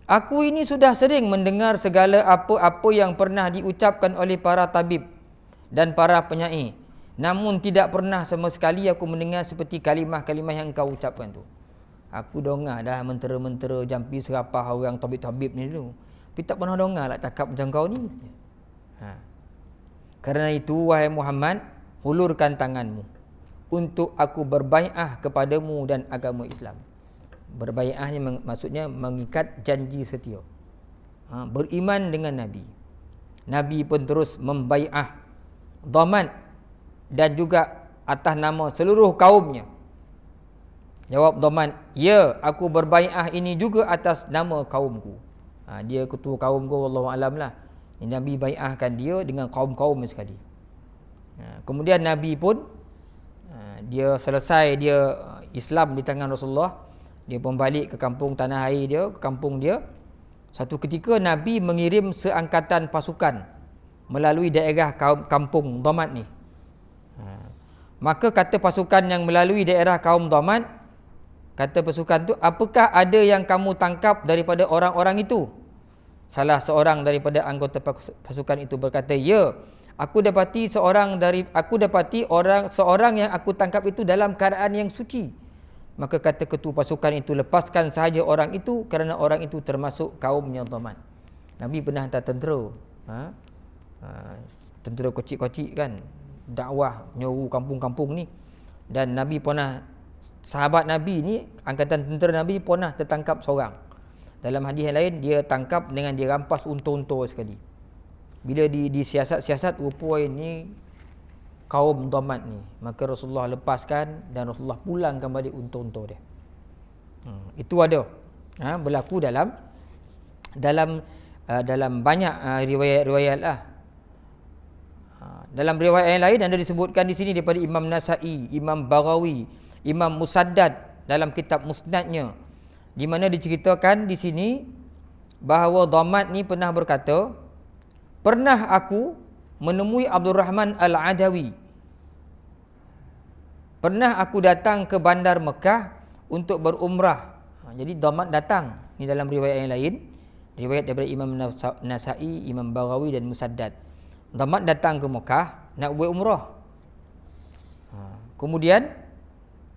aku ini sudah sering mendengar segala apa-apa yang pernah diucapkan oleh para tabib dan para penyair. Namun tidak pernah sama sekali aku mendengar seperti kalimah-kalimah yang kau ucapkan tu. Aku dengar dah mentera-mentera jampi serapah orang tabib-tabib ni dulu. Tapi tak pernah dengar lah cakap macam kau ni. Kerana itu wahai Muhammad, hulurkan tanganmu untuk aku berbai'ah kepadamu dan agama Islam. Berbai'ah ni maksudnya mengikat janji setia. Beriman dengan Nabi. Nabi pun terus membai'ah Dhammat dan juga atas nama seluruh kaumnya. Jawab Dhammat, ya, aku berbai'ah ini juga atas nama kaumku. Dia ketua kaumku, wallahu alam lah. Nabi bai'ahkan dia dengan kaum-kaum sekali. Kemudian Nabi pun dia selesai dia Islam di tangan Rasulullah, dia pun balik ke kampung tanah air dia, ke kampung dia. Satu ketika Nabi mengirim seangkatan pasukan melalui daerah kampung Dhammat ni. Maka kata pasukan yang melalui daerah kaum Dhammat, kata pasukan tu, apakah ada yang kamu tangkap daripada orang-orang itu? Salah seorang daripada anggota pasukan itu berkata, ya, aku dapati seorang yang aku tangkap itu dalam keadaan yang suci. Maka kata ketua pasukan itu, lepaskan sahaja orang itu kerana orang itu termasuk kaumnya Dhammat. Nabi pernah hantar tentera. Tentera kocik-kocik kan, dakwah nyoru kampung-kampung ni. Dan Nabi pernah, sahabat Nabi ni, angkatan tentera Nabi pernah tertangkap seorang. Dalam hadis yang lain, dia tangkap dengan dia rampas unta-unta sekali. Bila disiasat-siasat, rupa ini kaum Dhammat ni, maka Rasulullah lepaskan dan Rasulullah pulangkan balik unta-unta dia. Itu ada berlaku dalam banyak riwayat-riwayat lah. Dalam riwayat yang lain ada disebutkan di sini daripada Imam Nasa'i, Imam Baghawi, Imam Musaddad dalam kitab Musnadnya, di mana diceritakan di sini bahawa Dhammat ni pernah berkata, pernah aku menemui Abdul Rahman Al-Adawi. Pernah aku datang ke bandar Mekah untuk berumrah. Jadi Dhammat datang ni dalam riwayat yang lain, riwayat daripada Imam Nasa'i, Imam Baghawi dan Musaddad. Dhammat datang ke Mekah nak buat umrah. Kemudian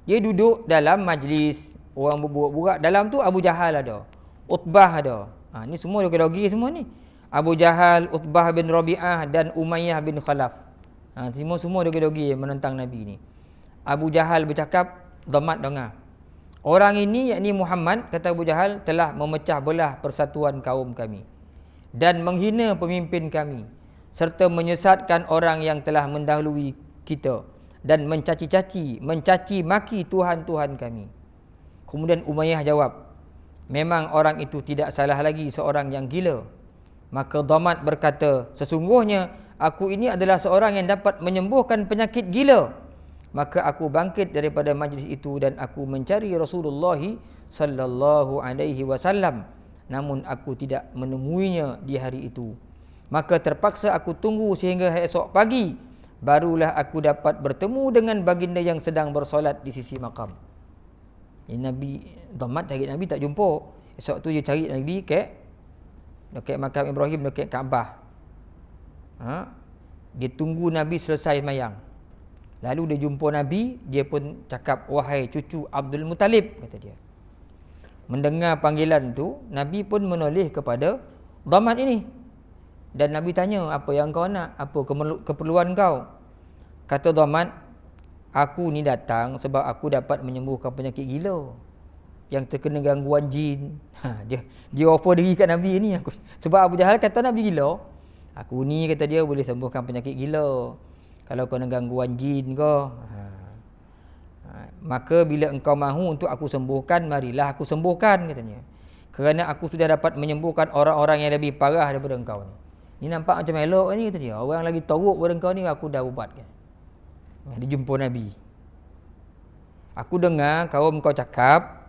dia duduk dalam majlis, orang berbual-bual. Dalam tu Abu Jahal ada, Utbah ada. Ni semua dogi-dogi semua ni. Abu Jahal, Utbah bin Rabi'ah dan Umayyah bin Khalaf. Semua dogi-dogi yang menentang Nabi ni. Abu Jahal bercakap, Dhammat dengar. Orang ini, yakni Muhammad, kata Abu Jahal, telah memecah belah persatuan kaum kami dan menghina pemimpin kami, serta menyesatkan orang yang telah mendahului kita dan mencaci maki Tuhan-Tuhan kami. Kemudian Umayyah jawab, memang orang itu tidak salah lagi, seorang yang gila. Maka Dhammat berkata, sesungguhnya aku ini adalah seorang yang dapat menyembuhkan penyakit gila. Maka aku bangkit daripada majlis itu dan aku mencari Rasulullah sallallahu alaihi wasallam, namun aku tidak menemuinya di hari itu. Maka terpaksa aku tunggu sehingga esok pagi, barulah aku dapat bertemu dengan baginda yang sedang bersolat di sisi makam. Nabi Dhammat cari Nabi tak jumpa. Esok tu dia cari Nabi dekat makam Ibrahim, dekat Kaabah. Dia tunggu Nabi selesai sembahyang. Lalu dia jumpa Nabi, dia pun cakap, wahai cucu Abdul Muttalib, kata dia. Mendengar panggilan tu, Nabi pun menoleh kepada Dhammat ini. Dan Nabi tanya, apa yang kau nak? Apa keperluan kau? Kata Dhamat, aku ni datang sebab aku dapat menyembuhkan penyakit gila yang terkena gangguan jin. Dia offer diri kat Nabi ni. Sebab Abu Jahal kata Nabi gila. Aku ni kata dia boleh sembuhkan penyakit gila. Kalau kena gangguan jin ke. Maka bila engkau mahu untuk aku sembuhkan, marilah aku sembuhkan katanya. Kerana aku sudah dapat menyembuhkan orang-orang yang lebih parah daripada engkau ni. Ni nampak macam elok ni kata dia. Orang lagi teruk daripada engkau ni aku dah ubatkan. Dia jumpa Nabi. Aku dengar kaum kau cakap,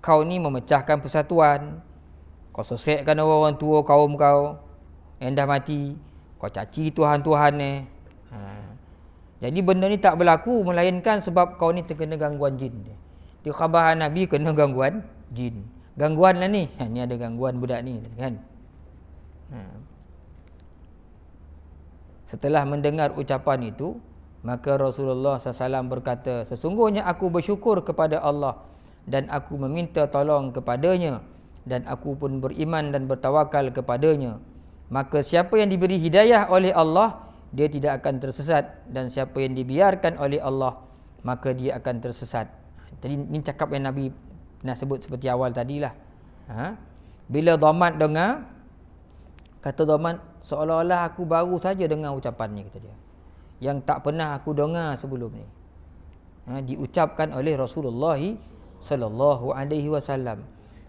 kau ni memecahkan persatuan. Kau sesekkan orang tua kaum kau yang dah mati. Kau caci Tuhan-Tuhan ni. Jadi benda ni tak berlaku melainkan sebab kau ni terkena gangguan jin. Dia khabar Nabi kena gangguan jin. Gangguan lah ni. Ni ada gangguan budak ni kan. Setelah mendengar ucapan itu, maka Rasulullah SAW berkata, sesungguhnya aku bersyukur kepada Allah dan aku meminta tolong kepadanya dan aku pun beriman dan bertawakal kepadanya. Maka siapa yang diberi hidayah oleh Allah, dia tidak akan tersesat, dan siapa yang dibiarkan oleh Allah, maka dia akan tersesat. Tadi ni cakap yang Nabi nak sebut seperti awal tadilah. Bila Dhamat dengar, kata Dhamat, seolah-olah aku baru saja dengar ucapan ni, kata dia, yang tak pernah aku dengar sebelum ni. Diucapkan oleh Rasulullah sallallahu alaihi wasallam.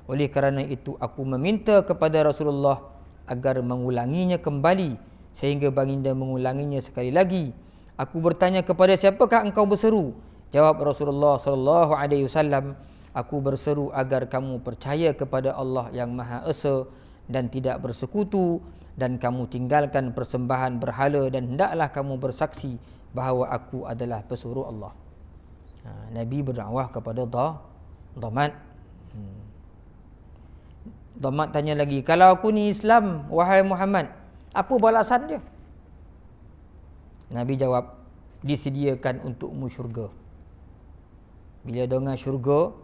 Oleh kerana itu aku meminta kepada Rasulullah agar mengulanginya kembali, sehingga baginda mengulanginya sekali lagi. Aku bertanya, kepada siapakah engkau berseru? Jawab Rasulullah sallallahu alaihi wasallam, aku berseru agar kamu percaya kepada Allah yang Maha Esa dan tidak bersekutu, dan kamu tinggalkan persembahan berhala, dan hendaklah kamu bersaksi bahawa aku adalah pesuruh Allah. Nabi berdakwah kepada Dhamat. Dhamat tanya lagi, kalau aku ni Islam, wahai Muhammad, apa balasan dia? Nabi jawab, disediakan untukmu syurga. Bila dengar syurga,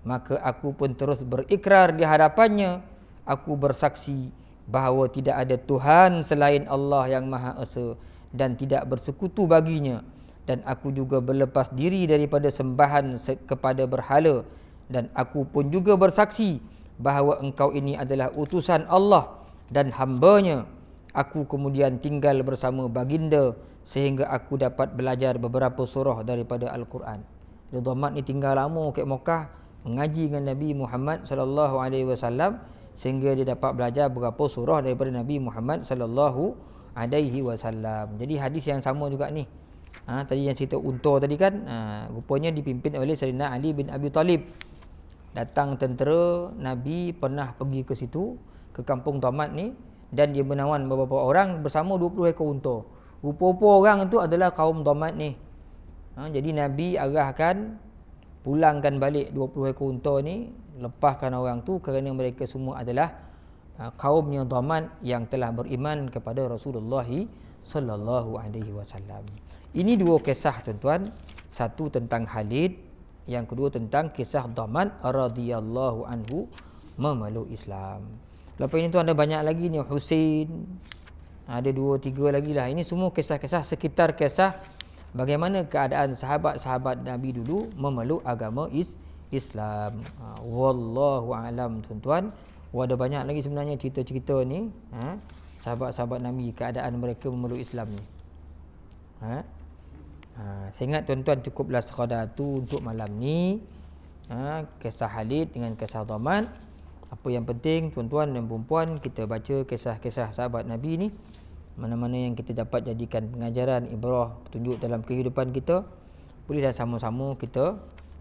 maka aku pun terus berikrar di hadapannya, aku bersaksi bahawa tidak ada Tuhan selain Allah yang Maha Esa dan tidak bersekutu baginya, dan aku juga berlepas diri daripada sembahan kepada berhala, dan aku pun juga bersaksi bahawa engkau ini adalah utusan Allah dan hamba-Nya. Aku kemudian tinggal bersama baginda sehingga aku dapat belajar beberapa surah daripada Al-Quran. Dhamat ni tinggal lama kat Mekah mengaji dengan Nabi Muhammad sallallahu alaihi wasallam sehingga dia dapat belajar beberapa surah daripada Nabi Muhammad sallallahu alaihi wasallam. Jadi hadis yang sama juga ni. Tadi yang cerita unta tadi kan, rupanya dipimpin oleh Sayyidina Ali bin Abi Talib. Datang tentera, Nabi pernah pergi ke situ, ke kampung Dhamat ni, dan dia menawan beberapa orang bersama 20 ekor unta. Rupa-rupa orang itu adalah kaum Dhamat ni. Jadi Nabi arahkan pulangkan balik 20 ekor unta ni, lepaskan orang tu kerana mereka semua adalah kaumnya Dhamat yang telah beriman kepada Rasulullah sallallahu alaihi wasallam. Ini dua kisah tuan-tuan, satu tentang Khalid, yang kedua tentang kisah Dhamat radhiyallahu anhu memeluk Islam. Lepas ini tu ada banyak lagi ni, Husain, ada 2-3 lagi lah. Ini semua kisah-kisah sekitar kisah bagaimana keadaan sahabat-sahabat Nabi dulu memeluk agama Islam. Wallahu alam tuan-tuan. Ada banyak lagi sebenarnya cerita-cerita ni, sahabat-sahabat Nabi, keadaan mereka memeluk Islam ni. Saya ingat tuan-tuan cukuplah sekadar tu untuk malam ni. Kisah Khalid dengan kisah Dhamat. Apa yang penting tuan-tuan dan puan-puan, kita baca kisah-kisah sahabat Nabi ni, mana-mana yang kita dapat jadikan pengajaran, ibrah, petunjuk dalam kehidupan kita, bolehlah sama-sama kita